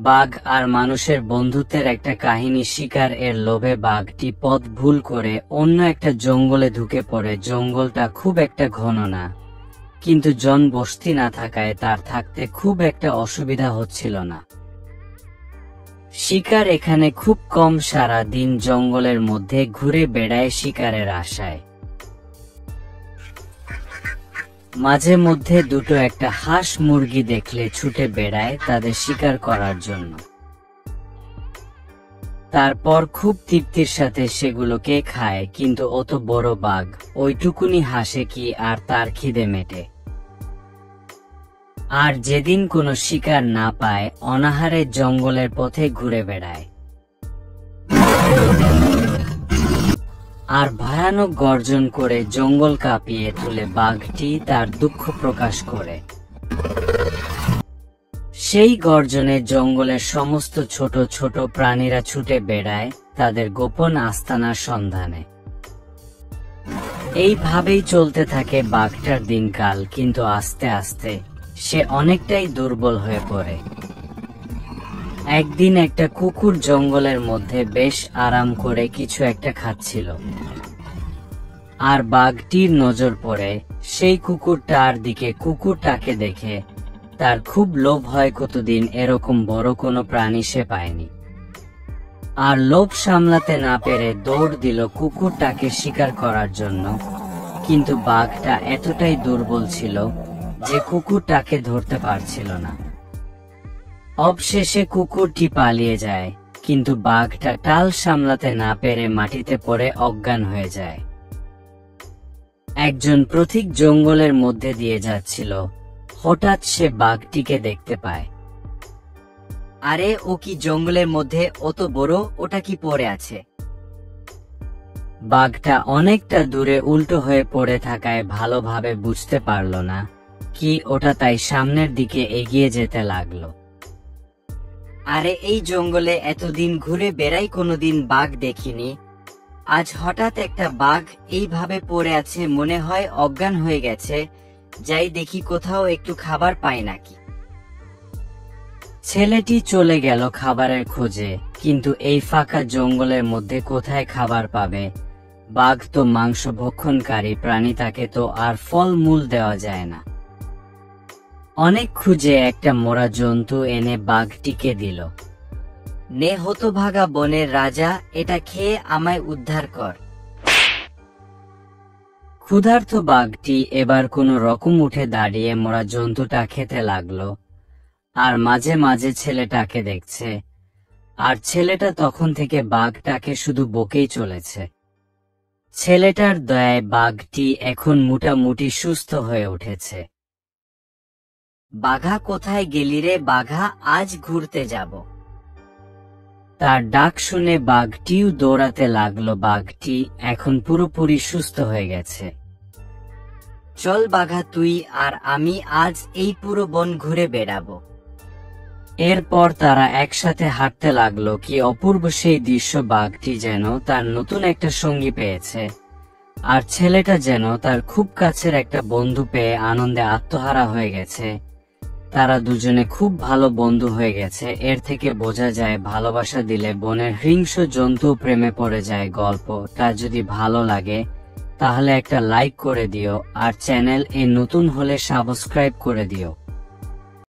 বাঘ আর মানুষের বন্ধুত্বের একটা কাহিনী। শিকার এর লোভে বাঘটি পথ ভুল করে অন্য একটা জঙ্গলে ঢুকে পড়ে। জঙ্গলটা খুব একটা ঘন না, কিন্তু জনবসতি না থাকায় তার থাকতে খুব একটা অসুবিধা হচ্ছিল না। শিকার এখানে খুব কম, সারা দিন জঙ্গলের মধ্যে ঘুরে বেড়ায় শিকারের আশায়। মাঝে মধ্যে দুটো একটা হাঁস মুরগি দেখলে ছুটে বেড়ায় তাদের শিকার করার জন্য। তারপর খুব তৃপ্তির সাথে সেগুলোকে খায়, কিন্তু অত বড় বাঘ ওইটুকুনি হাঁসে কি আর তার খিদে মেটে? আর যেদিন কোনো শিকার না পায়, অনাহারে জঙ্গলের পথে ঘুরে বেড়ায় আর ভয়ানক গর্জন করে জঙ্গল কাঁপিয়ে তুলে। বাঘটি তার দুঃখ প্রকাশ করে। সেই গর্জনে জঙ্গলের সমস্ত ছোট ছোট প্রাণীরা ছুটে বেড়ায় তাদের গোপন আস্তানার সন্ধানে। এইভাবেই চলতে থাকে বাঘটার দিনকাল, কিন্তু আস্তে আস্তে সে অনেকটাই দুর্বল হয়ে পড়ে। একদিন একটা কুকুর জঙ্গলের মধ্যে বেশ আরাম করে কিছু একটা খাচ্ছিল, আর বাঘটির নজর পড়ে সেই কুকুরটার দিকে। কুকুরটাকে দেখে তার খুব লোভ হয়, কতদিন এরকম বড় কোনো প্রাণী সে পায়নি। আর লোভ সামলাতে না পেরে দৌড় দিল কুকুরটাকে শিকার করার জন্য। কিন্তু বাঘটা এতটাই দুর্বল ছিল যে কুকুরটাকে ধরতে পারছিল না। অবশেষে কুকুরটি পালিয়ে যায়, কিন্তু বাঘটা টাল সামলাতে না পেরে মাটিতে পড়ে অজ্ঞান হয়ে যায়। একজন পথিক জঙ্গলের মধ্যে দিয়ে যাচ্ছিল, হঠাৎ সে বাঘটিকে দেখতে পায়। আরে ও কি জঙ্গলের মধ্যে অত বড়? ওটা কি পড়ে আছে? বাঘটা অনেকটা দূরে উল্টো হয়ে পড়ে থাকায় ভালোভাবে বুঝতে পারল না কি ওটা, তাই সামনের দিকে এগিয়ে যেতে লাগলো। আরে এই জঙ্গলে এতদিন ঘুরে বেড়াই, কোনোদিন বাঘ দেখিনি। আজ হঠাৎ একটা বাঘ এইভাবে পড়ে আছে, মনে হয় অজ্ঞান হয়ে গেছে। যাই দেখি কোথাও একটু খাবার পাই নাকি। ছেলেটি চলে গেল খাবারের খোঁজে, কিন্তু এই ফাঁকা জঙ্গলের মধ্যে কোথায় খাবার পাবে? বাঘ তো মাংস ভক্ষণকারী প্রাণী, তাকে তো আর ফল মূল দেওয়া যায় না। অনেক খুঁজে একটা মরা জন্তু এনে বাঘটিকে দিল। নে হতভাগা বনের রাজা, এটা খেয়ে আমায় উদ্ধার কর। ক্ষুধার্ত বাঘটি এবার কোনো রকম উঠে দাঁড়িয়ে মরা জন্তুটা খেতে লাগলো, আর মাঝে মাঝে ছেলেটাকে দেখছে। আর ছেলেটা তখন থেকে বাঘটাকে শুধু বকেই চলেছে। ছেলেটার দয়ায় বাঘটি এখন মোটামুটি সুস্থ হয়ে উঠেছে। বাঘা কোথায় গেলি রে বাঘা, আজ ঘুরতে যাব। তার ডাক শুনে বাঘটিও দৌড়াতে লাগলো। বাঘটি এখন পুরোপুরি সুস্থ হয়ে গেছে। চল বাঘা, তুই আর আমি আজ এই পুরো বন ঘুরে বেড়াবো। এরপর তারা একসাথে হাঁটতে লাগলো। কি অপূর্ব সেই দৃশ্য! বাঘটি যেন তার নতুন একটা সঙ্গী পেয়েছে, আর ছেলেটা যেন তার খুব কাছের একটা বন্ধু পেয়ে আনন্দে আত্মহারা হয়ে গেছে। তারা দুজনে খুব ভালো বন্ধু হয়ে গেছে। এর থেকে বোঝা যায় ভালোবাসা দিলে বনের হিংস্র জন্তু প্রেমে পড়ে যায়। গল্পটা যদি ভালো লাগে তাহলে একটা লাইক করে দিও, আর চ্যানেল এ নতুন হলে সাবস্ক্রাইব করে দিও।